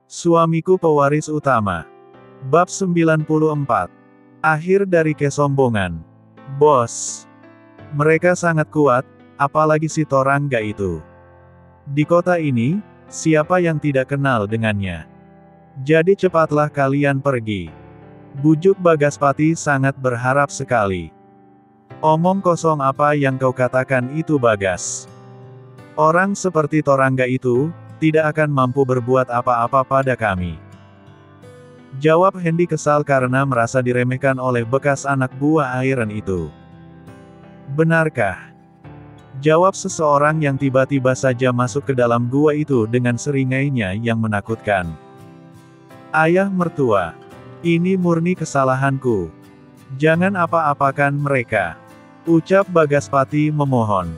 Suamiku pewaris utama. Bab 94. Akhir dari kesombongan. Bos. Mereka sangat kuat, apalagi si Torangga itu. Di kota ini, siapa yang tidak kenal dengannya? Jadi cepatlah kalian pergi. Bujuk Bagaspati sangat berharap sekali. Omong kosong apa yang kau katakan itu Bagas. Orang seperti Torangga itu, tidak akan mampu berbuat apa-apa pada kami. Jawab Hendy kesal karena merasa diremehkan oleh bekas anak buah Iron itu. Benarkah? Jawab seseorang yang tiba-tiba saja masuk ke dalam gua itu dengan seringainya yang menakutkan. Ayah mertua. Ini murni kesalahanku. Jangan apa-apakan mereka. Ucap Bagaspati memohon.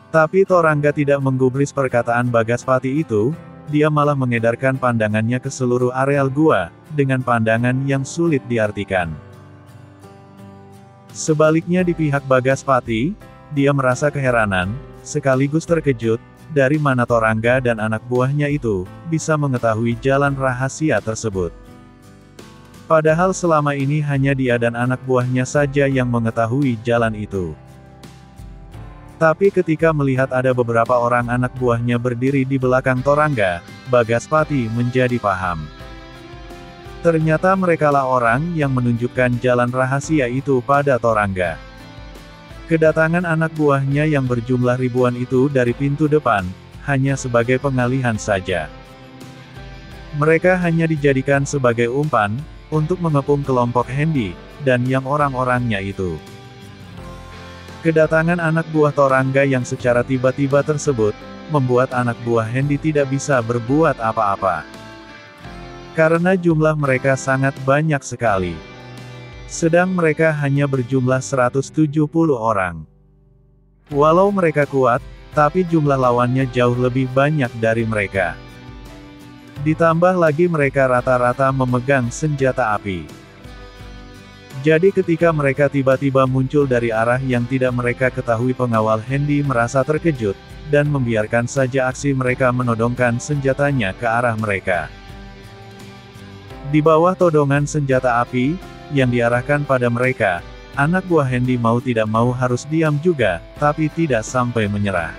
Tapi Torangga tidak menggubris perkataan Bagaspati itu, dia malah mengedarkan pandangannya ke seluruh areal gua, dengan pandangan yang sulit diartikan. Sebaliknya di pihak Bagaspati, dia merasa keheranan, sekaligus terkejut, dari mana Torangga dan anak buahnya itu, bisa mengetahui jalan rahasia tersebut. Padahal selama ini hanya dia dan anak buahnya saja yang mengetahui jalan itu. Tapi ketika melihat ada beberapa orang anak buahnya berdiri di belakang Torangga, Bagaspati menjadi paham. Ternyata merekalah orang yang menunjukkan jalan rahasia itu pada Torangga. Kedatangan anak buahnya yang berjumlah ribuan itu dari pintu depan, hanya sebagai pengalihan saja. Mereka hanya dijadikan sebagai umpan, untuk mengepung kelompok Hendy, dan yang orang-orangnya itu. Kedatangan anak buah Torangga yang secara tiba-tiba tersebut, membuat anak buah Hendy tidak bisa berbuat apa-apa. Karena jumlah mereka sangat banyak sekali. Sedang mereka hanya berjumlah 170 orang. Walau mereka kuat, tapi jumlah lawannya jauh lebih banyak dari mereka. Ditambah lagi mereka rata-rata memegang senjata api. Jadi ketika mereka tiba-tiba muncul dari arah yang tidak mereka ketahui, pengawal Hendy merasa terkejut, dan membiarkan saja aksi mereka menodongkan senjatanya ke arah mereka. Di bawah todongan senjata api, yang diarahkan pada mereka, anak buah Hendy mau tidak mau harus diam juga, tapi tidak sampai menyerah.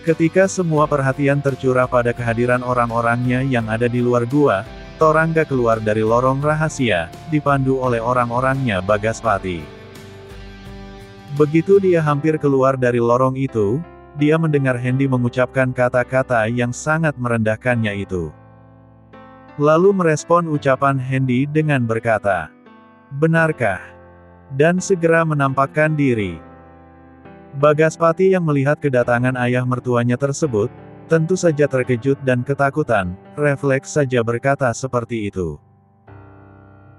Ketika semua perhatian tercurah pada kehadiran orang-orangnya yang ada di luar gua, Torangga keluar dari lorong rahasia, dipandu oleh orang-orangnya Bagaspati. Begitu dia hampir keluar dari lorong itu, dia mendengar Hendy mengucapkan kata-kata yang sangat merendahkannya itu. Lalu merespon ucapan Hendy dengan berkata, "Benarkah?" Dan segera menampakkan diri. Bagaspati yang melihat kedatangan ayah mertuanya tersebut, tentu saja terkejut dan ketakutan, refleks saja berkata seperti itu.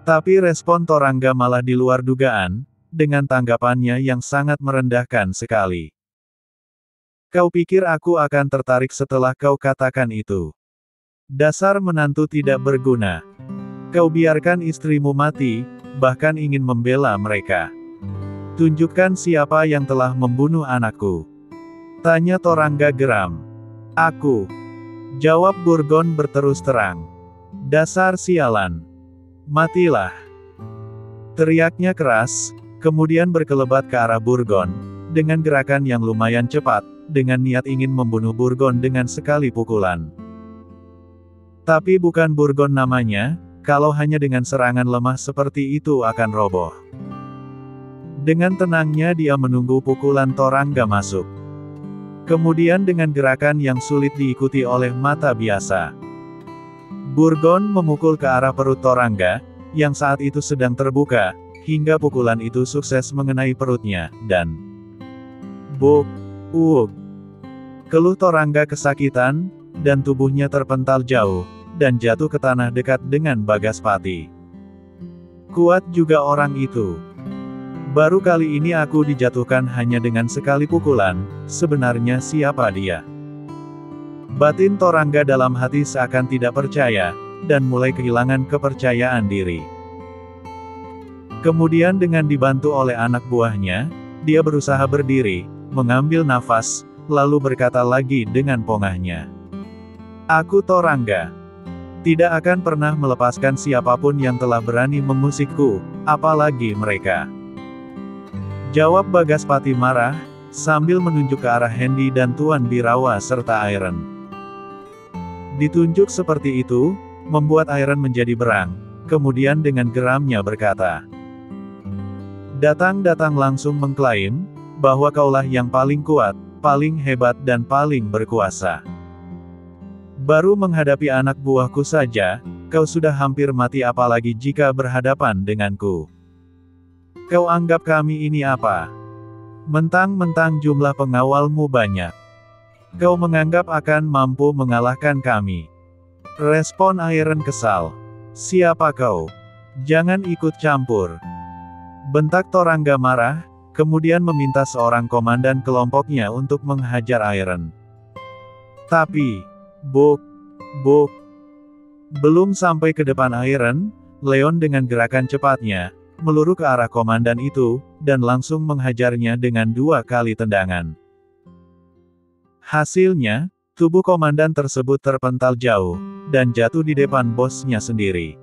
Tapi respon Torangga malah di luar dugaan, dengan tanggapannya yang sangat merendahkan sekali. "Kau pikir aku akan tertarik setelah kau katakan itu? Dasar menantu tidak berguna. Kau biarkan istrimu mati, bahkan ingin membela mereka. Tunjukkan siapa yang telah membunuh anakku." Tanya Torangga geram. "Aku," jawab Burgon berterus terang. "Dasar sialan. Matilah." Teriaknya keras, kemudian berkelebat ke arah Burgon, dengan gerakan yang lumayan cepat, dengan niat ingin membunuh Burgon dengan sekali pukulan. Tapi bukan Burgon namanya, kalau hanya dengan serangan lemah seperti itu akan roboh. Dengan tenangnya dia menunggu pukulan Torangga masuk. Kemudian dengan gerakan yang sulit diikuti oleh mata biasa, Burgon memukul ke arah perut Torangga, yang saat itu sedang terbuka, hingga pukulan itu sukses mengenai perutnya, dan "Buk! Uuk!" Keluh Torangga kesakitan, dan tubuhnya terpental jauh, dan jatuh ke tanah dekat dengan Bagaspati. Kuat juga orang itu. Baru kali ini aku dijatuhkan hanya dengan sekali pukulan, sebenarnya siapa dia? Batin Torangga dalam hati seakan tidak percaya, dan mulai kehilangan kepercayaan diri. Kemudian dengan dibantu oleh anak buahnya, dia berusaha berdiri, mengambil nafas, lalu berkata lagi dengan pongahnya, Aku Torangga. Tidak akan pernah melepaskan siapapun yang telah berani mengusikku, apalagi mereka. Jawab Bagaspati marah, sambil menunjuk ke arah Hendy dan Tuan Birawa serta Iron. Ditunjuk seperti itu, membuat Iron menjadi berang, kemudian dengan geramnya berkata, "Datang-datang langsung mengklaim, bahwa kaulah yang paling kuat, paling hebat dan paling berkuasa. Baru menghadapi anak buahku saja, kau sudah hampir mati apalagi jika berhadapan denganku. Kau anggap kami ini apa? Mentang-mentang jumlah pengawalmu banyak. Kau menganggap akan mampu mengalahkan kami?" Respon Iron kesal. "Siapa kau? Jangan ikut campur," bentak Torangga marah, kemudian meminta seorang komandan kelompoknya untuk menghajar Iron. Tapi, buk, belum sampai ke depan Iron, Leon dengan gerakan cepatnya, meluru ke arah komandan itu, dan langsung menghajarnya dengan 2 kali tendangan. Hasilnya, tubuh komandan tersebut terpental jauh, dan jatuh di depan bosnya sendiri.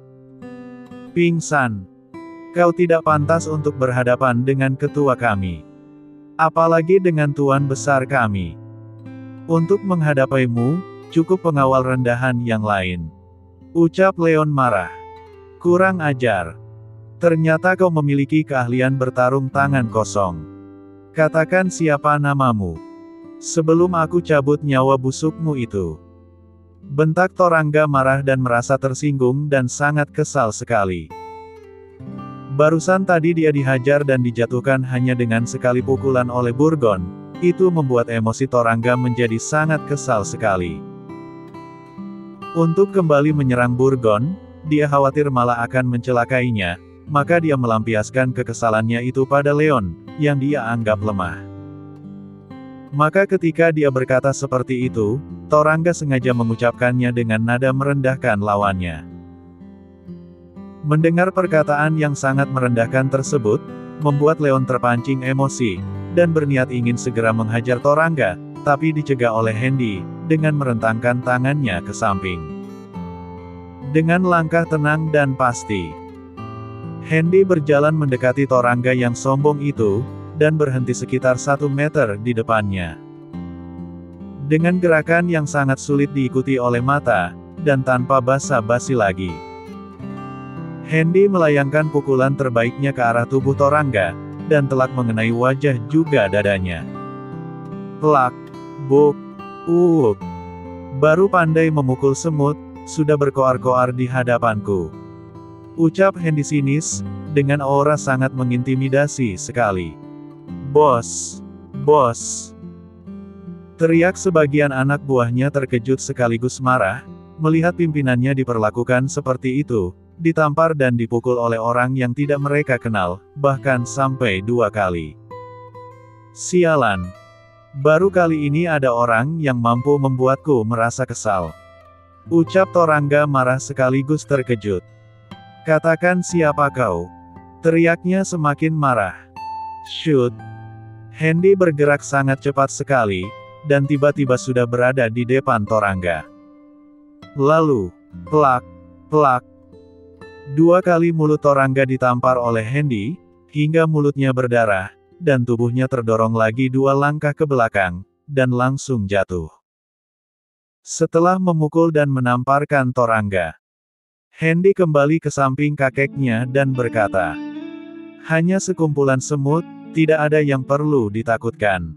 "Pingsan. Kau tidak pantas untuk berhadapan dengan ketua kami. Apalagi dengan tuan besar kami. Untuk menghadapimu, cukup pengawal rendahan yang lain," ucap Leon marah. "Kurang ajar. Ternyata kau memiliki keahlian bertarung tangan kosong. Katakan siapa namamu, sebelum aku cabut nyawa busukmu itu," bentak Torangga marah dan merasa tersinggung dan sangat kesal sekali. Barusan tadi dia dihajar dan dijatuhkan hanya dengan sekali pukulan oleh Burgon, itu membuat emosi Torangga menjadi sangat kesal sekali. Untuk kembali menyerang Burgon, dia khawatir malah akan mencelakainya, maka dia melampiaskan kekesalannya itu pada Leon, yang dia anggap lemah. Maka ketika dia berkata seperti itu, Torangga sengaja mengucapkannya dengan nada merendahkan lawannya. Mendengar perkataan yang sangat merendahkan tersebut, membuat Leon terpancing emosi, dan berniat ingin segera menghajar Torangga, tapi dicegah oleh Hendy, dengan merentangkan tangannya ke samping. Dengan langkah tenang dan pasti, Hendy berjalan mendekati Torangga yang sombong itu, dan berhenti sekitar 1 meter di depannya. Dengan gerakan yang sangat sulit diikuti oleh mata, dan tanpa basa-basi lagi, Hendy melayangkan pukulan terbaiknya ke arah tubuh Torangga, dan telak mengenai wajah juga dadanya. Plak, buk, baru pandai memukul semut, sudah berkoar-koar di hadapanku, ucap Hendy sinis, dengan aura sangat mengintimidasi sekali. Bos, teriak sebagian anak buahnya terkejut sekaligus marah, melihat pimpinannya diperlakukan seperti itu, ditampar dan dipukul oleh orang yang tidak mereka kenal, bahkan sampai 2 kali. Sialan. Baru kali ini ada orang yang mampu membuatku merasa kesal, ucap Torangga marah sekaligus terkejut. Katakan siapa kau? Teriaknya semakin marah. Shoot. Hendy bergerak sangat cepat sekali, dan tiba-tiba sudah berada di depan Torangga. Lalu, plak, 2 kali mulut Torangga ditampar oleh Hendy, hingga mulutnya berdarah, dan tubuhnya terdorong lagi 2 langkah ke belakang, dan langsung jatuh. Setelah memukul dan menamparkan Torangga, Hendy kembali ke samping kakeknya dan berkata, "Hanya sekumpulan semut, tidak ada yang perlu ditakutkan,"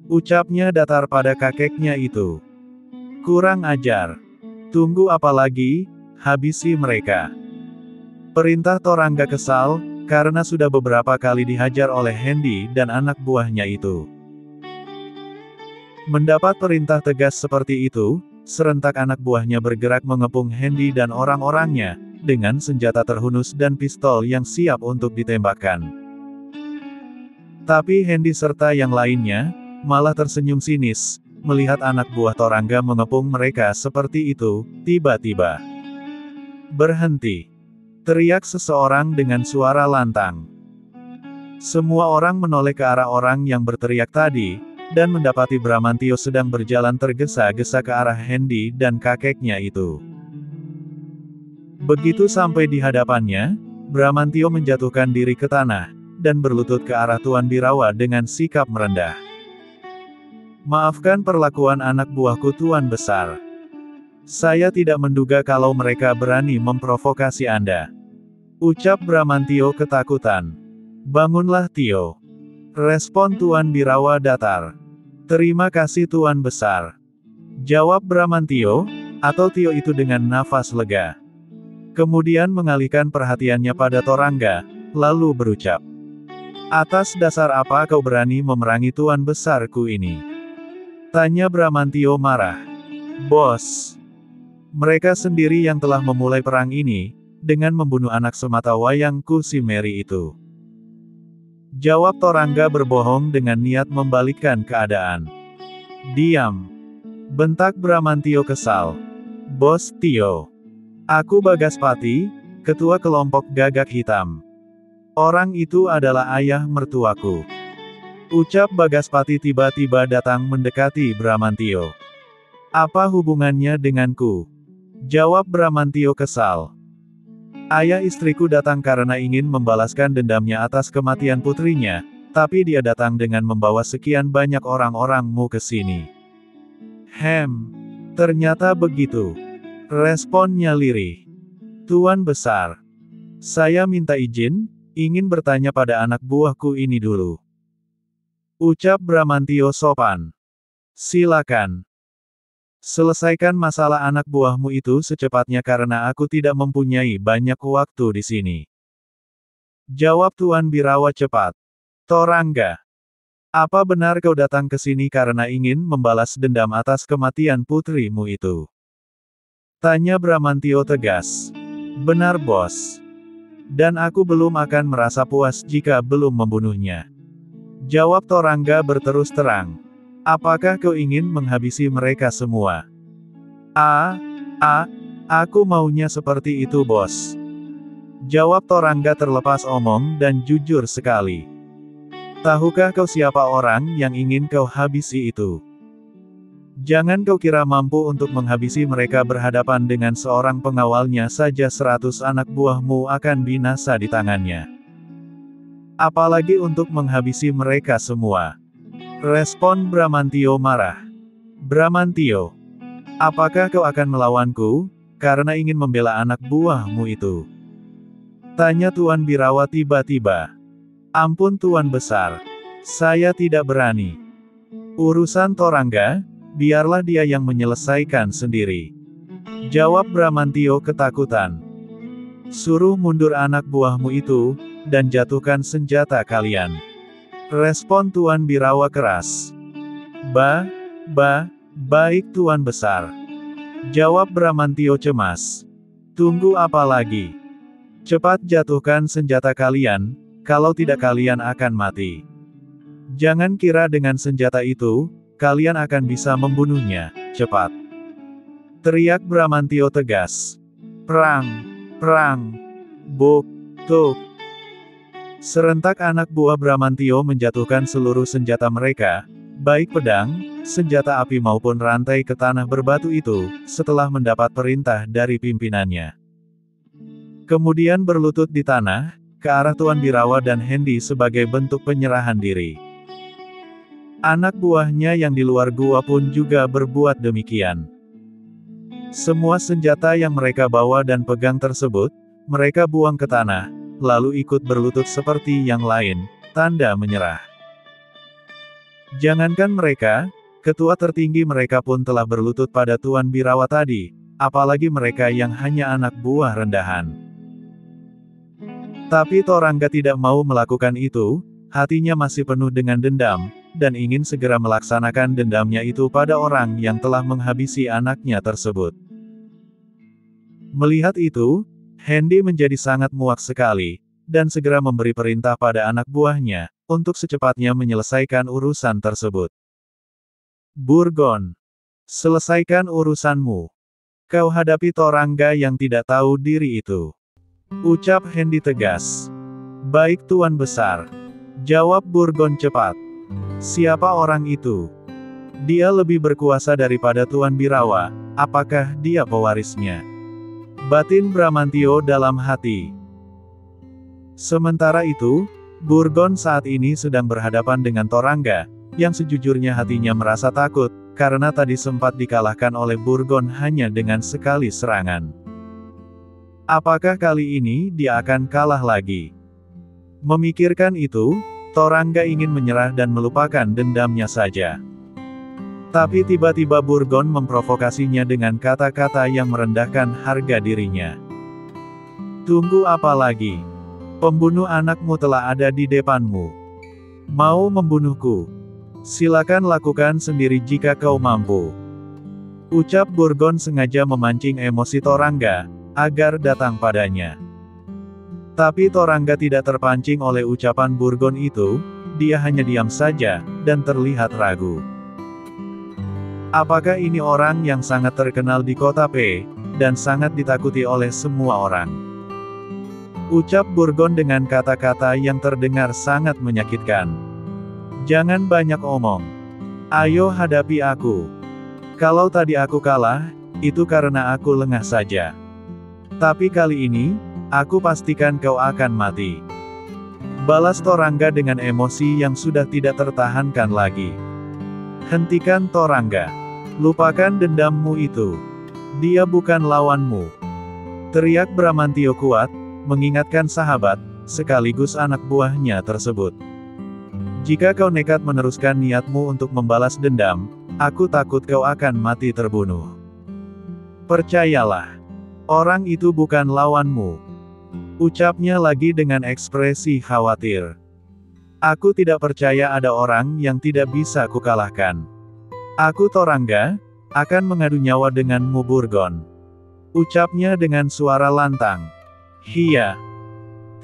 ucapnya datar pada kakeknya itu. "Kurang ajar. Tunggu apa lagi, habisi mereka." Perintah Torangga kesal, karena sudah beberapa kali dihajar oleh Hendy dan anak buahnya itu. Mendapat perintah tegas seperti itu, serentak anak buahnya bergerak mengepung Hendy dan orang-orangnya, dengan senjata terhunus dan pistol yang siap untuk ditembakkan. Tapi Hendy serta yang lainnya, malah tersenyum sinis, melihat anak buah Torangga mengepung mereka seperti itu. Tiba-tiba, "Berhenti!" teriak seseorang dengan suara lantang. Semua orang menoleh ke arah orang yang berteriak tadi, dan mendapati Bramantio sedang berjalan tergesa-gesa ke arah Hendy dan kakeknya itu. Begitu sampai di hadapannya, Bramantio menjatuhkan diri ke tanah, dan berlutut ke arah Tuan Birawa dengan sikap merendah. "Maafkan perlakuan anak buahku Tuan Besar. Saya tidak menduga kalau mereka berani memprovokasi Anda," ucap Bramantio ketakutan. "Bangunlah Tio," respon Tuan Birawa datar. "Terima kasih Tuan Besar," jawab Bramantio, atau Tio itu dengan nafas lega. Kemudian mengalihkan perhatiannya pada Torangga, lalu berucap, "Atas dasar apa kau berani memerangi Tuan Besarku ini?" tanya Bramantio marah. "Bos, mereka sendiri yang telah memulai perang ini, dengan membunuh anak semata wayangku si Mary itu," jawab Torangga berbohong dengan niat membalikkan keadaan. "Diam!" bentak Bramantio kesal. "Bos Tio. Aku Bagaspati, ketua kelompok Gagak Hitam. Orang itu adalah ayah mertuaku," ucap Bagaspati tiba-tiba datang mendekati Bramantio. "Apa hubungannya denganku?" jawab Bramantio kesal. "Ayah istriku datang karena ingin membalaskan dendamnya atas kematian putrinya, tapi dia datang dengan membawa sekian banyak orang-orangmu ke sini." Ternyata begitu," responnya lirih. "Tuan Besar, saya minta izin, ingin bertanya pada anak buahku ini dulu," ucap Bramantio sopan. "Silakan. Selesaikan masalah anak buahmu itu secepatnya karena aku tidak mempunyai banyak waktu di sini," jawab Tuan Birawa cepat. "Torangga, apa benar kau datang ke sini karena ingin membalas dendam atas kematian putrimu itu?" tanya Bramantio tegas. "Benar bos. Dan aku belum akan merasa puas jika belum membunuhnya," jawab Torangga berterus terang. "Apakah kau ingin menghabisi mereka semua?" Aku maunya seperti itu bos," jawab Torangga terlepas omong dan jujur sekali. "Tahukah kau siapa orang yang ingin kau habisi itu? Jangan kau kira mampu untuk menghabisi mereka berhadapan dengan seorang pengawalnya saja 100 anak buahmu akan binasa di tangannya. Apalagi untuk menghabisi mereka semua," respon Bramantio marah. "Bramantio, apakah kau akan melawanku, karena ingin membela anak buahmu itu?" tanya Tuan Birawa tiba-tiba. "Ampun Tuan Besar. Saya tidak berani. Urusan Torangga, biarlah dia yang menyelesaikan sendiri," jawab Bramantio ketakutan. "Suruh mundur anak buahmu itu, dan jatuhkan senjata kalian," respon Tuan Birawa keras. Baik Tuan Besar," jawab Bramantio cemas. "Tunggu apa lagi? Cepat jatuhkan senjata kalian, kalau tidak kalian akan mati. Jangan kira dengan senjata itu, kalian akan bisa membunuhnya, cepat!" teriak Bramantio tegas. Perang! Buk! Tuk! Serentak anak buah Bramantio menjatuhkan seluruh senjata mereka, baik pedang, senjata api maupun rantai ke tanah berbatu itu, setelah mendapat perintah dari pimpinannya. Kemudian berlutut di tanah, ke arah Tuan Birawa dan Hendy sebagai bentuk penyerahan diri. Anak buahnya yang di luar gua pun juga berbuat demikian. Semua senjata yang mereka bawa dan pegang tersebut, mereka buang ke tanah, lalu ikut berlutut seperti yang lain, tanda menyerah. Jangankan mereka, ketua tertinggi mereka pun telah berlutut pada Tuan Birawa tadi, apalagi mereka yang hanya anak buah rendahan. Tapi Torangga tidak mau melakukan itu, hatinya masih penuh dengan dendam, dan ingin segera melaksanakan dendamnya itu pada orang yang telah menghabisi anaknya tersebut. Melihat itu, Hendy menjadi sangat muak sekali, dan segera memberi perintah pada anak buahnya, untuk secepatnya menyelesaikan urusan tersebut. "Burgon, selesaikan urusanmu. Kau hadapi Torangga yang tidak tahu diri itu," ucap Hendy tegas. "Baik Tuan Besar," jawab Burgon cepat. Siapa orang itu? Dia lebih berkuasa daripada Tuan Birawa, apakah dia pewarisnya? Batin Bramantio dalam hati. Sementara itu, Burgon saat ini sedang berhadapan dengan Torangga, yang sejujurnya hatinya merasa takut, karena tadi sempat dikalahkan oleh Burgon hanya dengan sekali serangan. Apakah kali ini dia akan kalah lagi? Memikirkan itu, Torangga ingin menyerah dan melupakan dendamnya saja. Tapi tiba-tiba Burgon memprovokasinya dengan kata-kata yang merendahkan harga dirinya. Tunggu apa lagi? Pembunuh anakmu telah ada di depanmu. Mau membunuhku? Silakan lakukan sendiri jika kau mampu. Ucap Burgon sengaja memancing emosi Torangga, agar datang padanya. Tapi Torangga tidak terpancing oleh ucapan Burgon itu, dia hanya diam saja, dan terlihat ragu. Apakah ini orang yang sangat terkenal di kota P, dan sangat ditakuti oleh semua orang? Ucap Burgon dengan kata-kata yang terdengar sangat menyakitkan. Jangan banyak omong. Ayo hadapi aku. Kalau tadi aku kalah, itu karena aku lengah saja. Tapi kali ini, aku pastikan kau akan mati. Balas Torangga dengan emosi yang sudah tidak tertahankan lagi. Hentikan Torangga. Lupakan dendammu itu. Dia bukan lawanmu. Teriak Bramantio kuat, mengingatkan sahabat, sekaligus anak buahnya tersebut. Jika kau nekat meneruskan niatmu untuk membalas dendam, aku takut kau akan mati terbunuh. Percayalah. Orang itu bukan lawanmu. Ucapnya lagi dengan ekspresi khawatir. Aku tidak percaya ada orang yang tidak bisa kukalahkan. Aku Torangga, akan mengadu nyawa denganmu Burgon. Ucapnya dengan suara lantang. Hiya.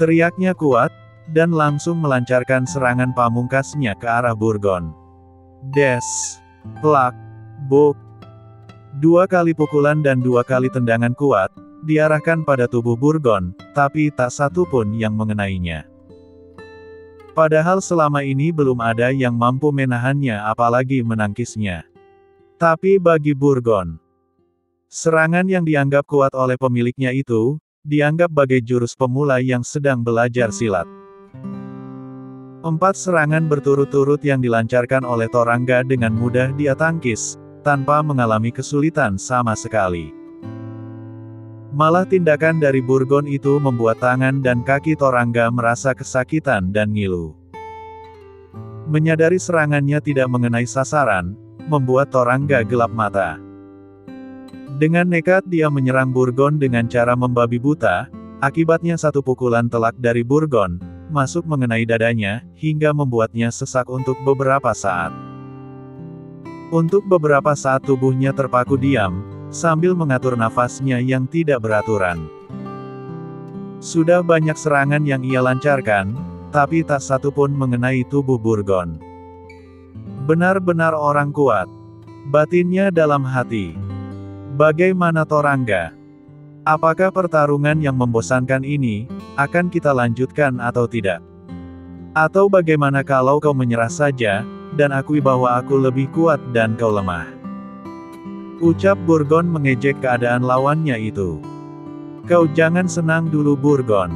Teriaknya kuat, dan langsung melancarkan serangan pamungkasnya ke arah Burgon. Des. Plak. Buk. 2 kali pukulan dan 2 kali tendangan kuat, diarahkan pada tubuh Burgon, tapi tak satu pun yang mengenainya. Padahal selama ini belum ada yang mampu menahannya apalagi menangkisnya. Tapi bagi Burgon, serangan yang dianggap kuat oleh pemiliknya itu, dianggap bagai jurus pemula yang sedang belajar silat. 4 serangan berturut-turut yang dilancarkan oleh Torangga dengan mudah dia tangkis, tanpa mengalami kesulitan sama sekali. Malah tindakan dari Burgon itu membuat tangan dan kaki Torangga merasa kesakitan dan ngilu. Menyadari serangannya tidak mengenai sasaran, membuat Torangga gelap mata. Dengan nekat dia menyerang Burgon dengan cara membabi buta, akibatnya satu pukulan telak dari Burgon, masuk mengenai dadanya, hingga membuatnya sesak untuk beberapa saat. Untuk beberapa saat tubuhnya terpaku diam, sambil mengatur nafasnya yang tidak beraturan. Sudah banyak serangan yang ia lancarkan, tapi tak satu pun mengenai tubuh Burgon. Benar-benar orang kuat. Batinnya dalam hati. Bagaimana Torangga? Apakah pertarungan yang membosankan ini, akan kita lanjutkan atau tidak? Atau bagaimana kalau kau menyerah saja, dan akui bahwa aku lebih kuat dan kau lemah? Ucap Burgon mengejek keadaan lawannya itu. Kau jangan senang dulu Burgon.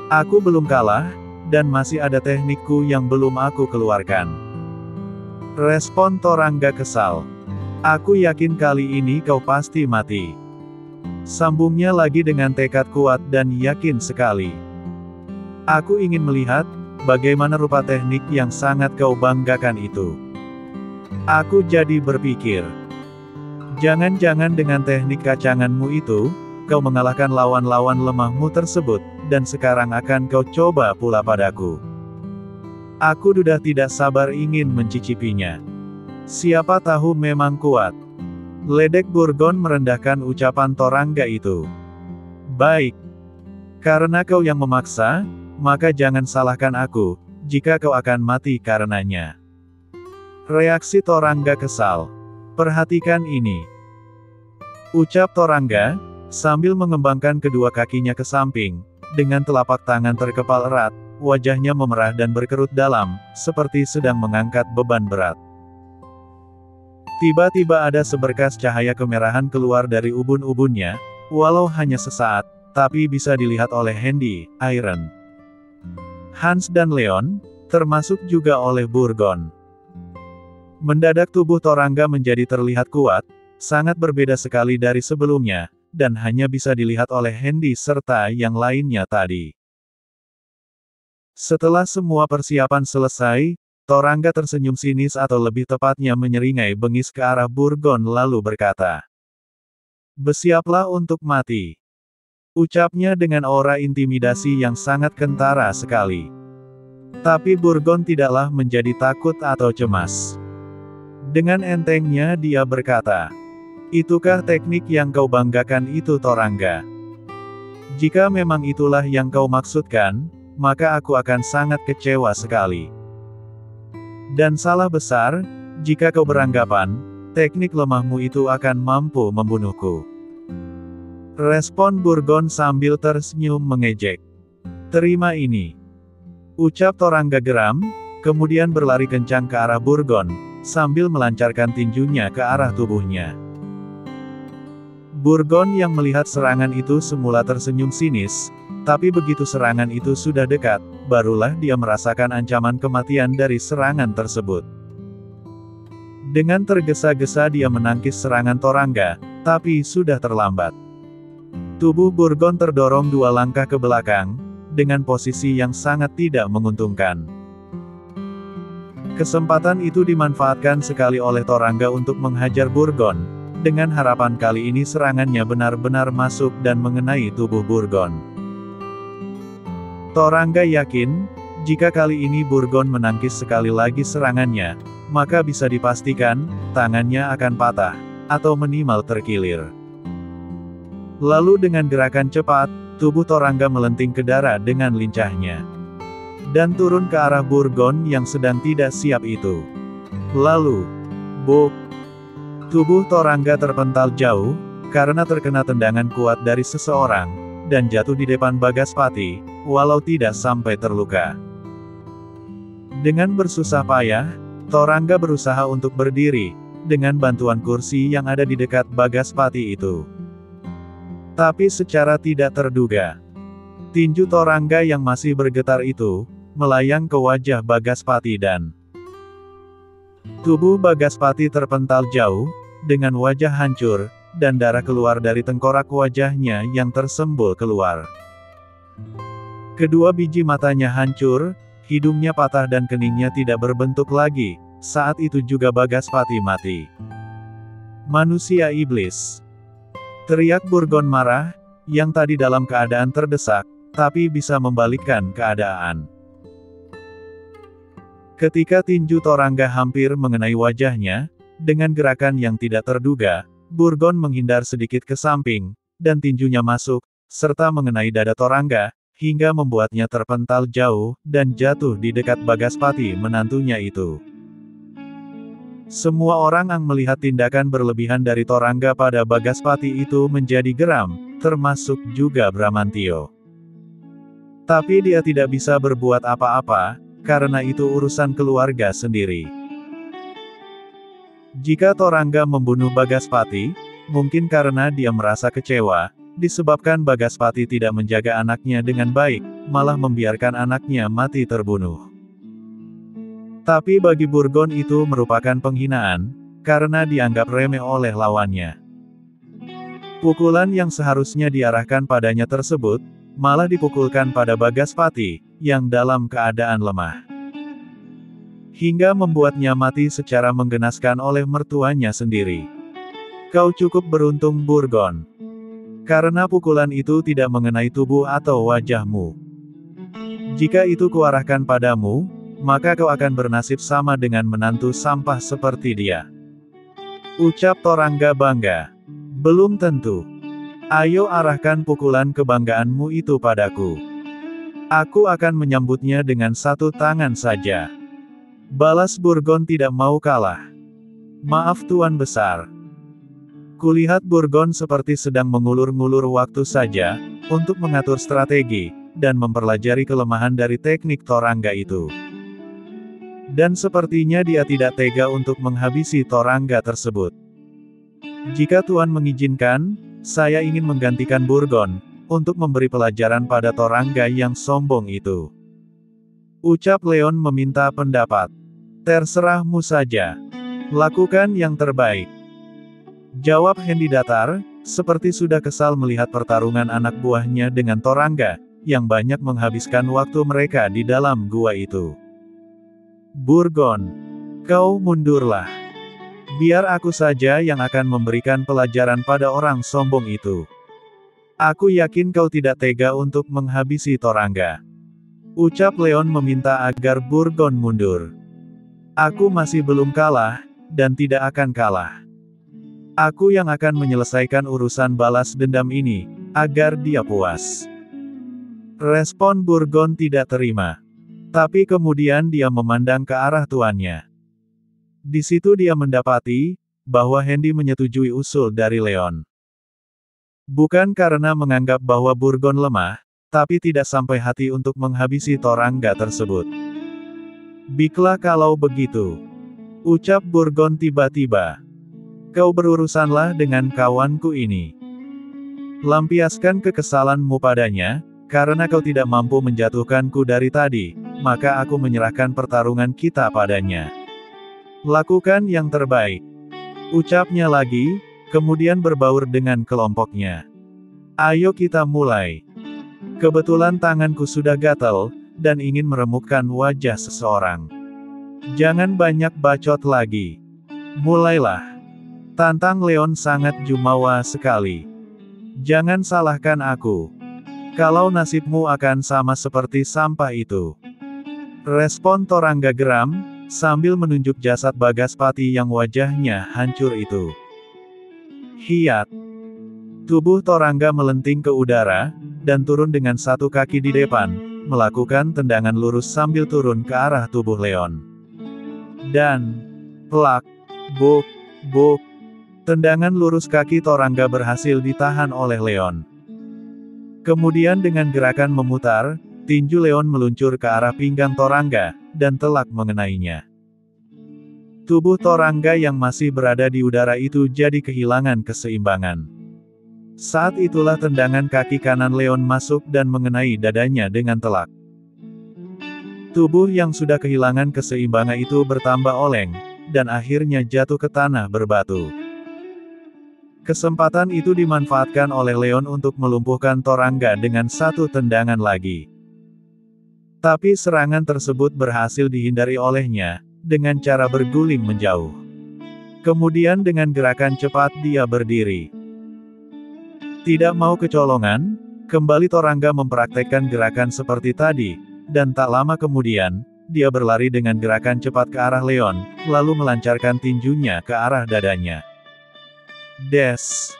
Aku belum kalah, dan masih ada teknikku yang belum aku keluarkan. Respon Torangga kesal. Aku yakin kali ini kau pasti mati. Sambungnya lagi dengan tekad kuat dan yakin sekali. Aku ingin melihat, bagaimana rupa teknik yang sangat kau banggakan itu. Aku jadi berpikir. Jangan-jangan dengan teknik kacanganmu itu, kau mengalahkan lawan-lawan lemahmu tersebut, dan sekarang akan kau coba pula padaku. Aku sudah tidak sabar ingin mencicipinya. Siapa tahu memang kuat. Ledek Burgon merendahkan ucapan Torangga itu. Baik. Karena kau yang memaksa, maka jangan salahkan aku, jika kau akan mati karenanya. Reaksi Torangga kesal. Perhatikan ini. Ucap Torangga, sambil mengembangkan kedua kakinya ke samping, dengan telapak tangan terkepal erat, wajahnya memerah dan berkerut dalam, seperti sedang mengangkat beban berat. Tiba-tiba ada seberkas cahaya kemerahan keluar dari ubun-ubunnya, walau hanya sesaat, tapi bisa dilihat oleh Handy, Iron, Hans dan Leon, termasuk juga oleh Burgon. Mendadak tubuh Torangga menjadi terlihat kuat, sangat berbeda sekali dari sebelumnya, dan hanya bisa dilihat oleh Handy serta yang lainnya tadi. Setelah semua persiapan selesai, Torangga tersenyum sinis atau lebih tepatnya menyeringai bengis ke arah Burgon lalu berkata, "Bersiaplah untuk mati." Ucapnya dengan aura intimidasi yang sangat kentara sekali. Tapi Burgon tidaklah menjadi takut atau cemas. Dengan entengnya dia berkata, "Itukah teknik yang kau banggakan itu Torangga? Jika memang itulah yang kau maksudkan, maka aku akan sangat kecewa sekali. Dan salah besar, jika kau beranggapan, teknik lemahmu itu akan mampu membunuhku." Respon Burgon sambil tersenyum mengejek. "Terima ini," ucap Torangga geram, kemudian berlari kencang ke arah Burgon, sambil melancarkan tinjunya ke arah tubuhnya. Burgon yang melihat serangan itu semula tersenyum sinis, tapi begitu serangan itu sudah dekat, barulah dia merasakan ancaman kematian dari serangan tersebut. Dengan tergesa-gesa dia menangkis serangan Torangga, tapi sudah terlambat. Tubuh Burgon terdorong 2 langkah ke belakang, dengan posisi yang sangat tidak menguntungkan. Kesempatan itu dimanfaatkan sekali oleh Torangga untuk menghajar Burgon, dengan harapan kali ini serangannya benar-benar masuk dan mengenai tubuh Burgon. Torangga yakin, jika kali ini Burgon menangkis sekali lagi serangannya, maka bisa dipastikan, tangannya akan patah, atau minimal terkilir. Lalu dengan gerakan cepat, tubuh Torangga melenting ke darah dengan lincahnya. Dan turun ke arah Burgon yang sedang tidak siap itu. Lalu, bok! Tubuh Torangga terpental jauh, karena terkena tendangan kuat dari seseorang, dan jatuh di depan Bagaspati, walau tidak sampai terluka. Dengan bersusah payah, Torangga berusaha untuk berdiri, dengan bantuan kursi yang ada di dekat Bagaspati itu. Tapi secara tidak terduga, tinju Torangga yang masih bergetar itu, melayang ke wajah Bagaspati dan tubuh Bagaspati terpental jauh, dengan wajah hancur, dan darah keluar dari tengkorak wajahnya yang tersembul keluar. Kedua biji matanya hancur, hidungnya patah dan keningnya tidak berbentuk lagi, saat itu juga Bagaspati mati. "Manusia iblis!" teriak Burgon marah, yang tadi dalam keadaan terdesak, tapi bisa membalikkan keadaan. Ketika tinju Torangga hampir mengenai wajahnya, dengan gerakan yang tidak terduga, Burgon menghindar sedikit ke samping, dan tinjunya masuk, serta mengenai dada Torangga, hingga membuatnya terpental jauh, dan jatuh di dekat Bagaspati menantunya itu. Semua orang yang melihat tindakan berlebihan dari Torangga pada Bagaspati itu menjadi geram, termasuk juga Bramantio. Tapi dia tidak bisa berbuat apa-apa, karena itu urusan keluarga sendiri. Jika Torangga membunuh Bagaspati, mungkin karena dia merasa kecewa, disebabkan Bagaspati tidak menjaga anaknya dengan baik, malah membiarkan anaknya mati terbunuh. Tapi bagi Burgon itu merupakan penghinaan, karena dianggap remeh oleh lawannya. Pukulan yang seharusnya diarahkan padanya tersebut, malah dipukulkan pada Bagaspati, yang dalam keadaan lemah. Hingga membuatnya mati secara menggenaskan oleh mertuanya sendiri. "Kau cukup beruntung Burgon. Karena pukulan itu tidak mengenai tubuh atau wajahmu. Jika itu kuarahkan padamu, maka kau akan bernasib sama dengan menantu sampah seperti dia." Ucap Torangga bangga. "Belum tentu. Ayo arahkan pukulan kebanggaanmu itu padaku. Aku akan menyambutnya dengan 1 tangan saja." Balas Burgon tidak mau kalah. "Maaf Tuan Besar. Kulihat Burgon seperti sedang mengulur-ngulur waktu saja, untuk mengatur strategi, dan mempelajari kelemahan dari teknik Torangga itu. Dan sepertinya dia tidak tega untuk menghabisi Torangga tersebut. Jika Tuan mengizinkan, saya ingin menggantikan Burgon, untuk memberi pelajaran pada Torangga yang sombong itu. Ucap Leon meminta pendapat. Terserahmu saja. Lakukan yang terbaik. Jawab Hendy datar, seperti sudah kesal melihat pertarungan anak buahnya dengan Torangga, yang banyak menghabiskan waktu mereka di dalam gua itu. Burgon, kau mundurlah. Biar aku saja yang akan memberikan pelajaran pada orang sombong itu. Aku yakin kau tidak tega untuk menghabisi Torangga. Ucap Leon meminta agar Burgon mundur. Aku masih belum kalah, dan tidak akan kalah. Aku yang akan menyelesaikan urusan balas dendam ini, agar dia puas. Respon Burgon tidak terima. Tapi kemudian dia memandang ke arah tuannya. Di situ dia mendapati, bahwa Hendy menyetujui usul dari Leon. Bukan karena menganggap bahwa Burgon lemah, tapi tidak sampai hati untuk menghabisi Torangga tersebut. Baiklah kalau begitu. Ucap Burgon tiba-tiba. Kau berurusanlah dengan kawanku ini. Lampiaskan kekesalanmu padanya, karena kau tidak mampu menjatuhkanku dari tadi, maka aku menyerahkan pertarungan kita padanya. Lakukan yang terbaik. Ucapnya lagi, kemudian berbaur dengan kelompoknya. Ayo kita mulai. Kebetulan tanganku sudah gatal, dan ingin meremukkan wajah seseorang. Jangan banyak bacot lagi. Mulailah. Tantang Leon sangat jumawa sekali. Jangan salahkan aku. Kalau nasibmu akan sama seperti sampah itu. Respon Torangga geram, sambil menunjuk jasad Bagaspati yang wajahnya hancur itu. Hiat. Tubuh Torangga melenting ke udara, dan turun dengan satu kaki di depan, melakukan tendangan lurus sambil turun ke arah tubuh Leon. Dan, plak, buk, buk. Tendangan lurus kaki Torangga berhasil ditahan oleh Leon. Kemudian dengan gerakan memutar, tinju Leon meluncur ke arah pinggang Torangga, dan telak mengenainya. Tubuh Torangga yang masih berada di udara itu jadi kehilangan keseimbangan. Saat itulah tendangan kaki kanan Leon masuk dan mengenai dadanya dengan telak. Tubuh yang sudah kehilangan keseimbangan itu bertambah oleng, dan akhirnya jatuh ke tanah berbatu. Kesempatan itu dimanfaatkan oleh Leon untuk melumpuhkan Torangga dengan satu tendangan lagi. Tapi serangan tersebut berhasil dihindari olehnya, dengan cara berguling menjauh. Kemudian dengan gerakan cepat dia berdiri. Tidak mau kecolongan, kembali Torangga mempraktekkan gerakan seperti tadi, dan tak lama kemudian, dia berlari dengan gerakan cepat ke arah Leon, lalu melancarkan tinjunya ke arah dadanya. Des.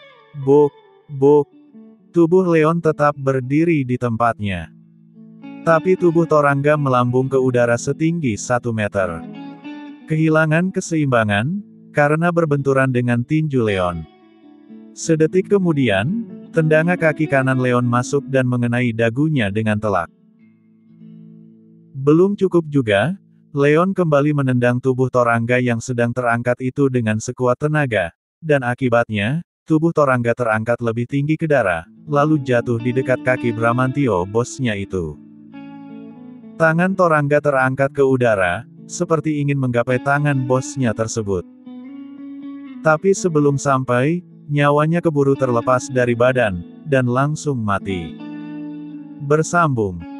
Buk. Buk. Tubuh Leon tetap berdiri di tempatnya. Tapi tubuh Torangga melambung ke udara setinggi 1 meter. Kehilangan keseimbangan, karena berbenturan dengan tinju Leon. Sedetik kemudian, tendangan kaki kanan Leon masuk dan mengenai dagunya dengan telak. Belum cukup juga, Leon kembali menendang tubuh Torangga yang sedang terangkat itu dengan sekuat tenaga, dan akibatnya, tubuh Torangga terangkat lebih tinggi ke darah, lalu jatuh di dekat kaki Bramantio bosnya itu. Tangan Torangga terangkat ke udara, seperti ingin menggapai tangan bosnya tersebut. Tapi sebelum sampai, nyawanya keburu terlepas dari badan, dan langsung mati. Bersambung.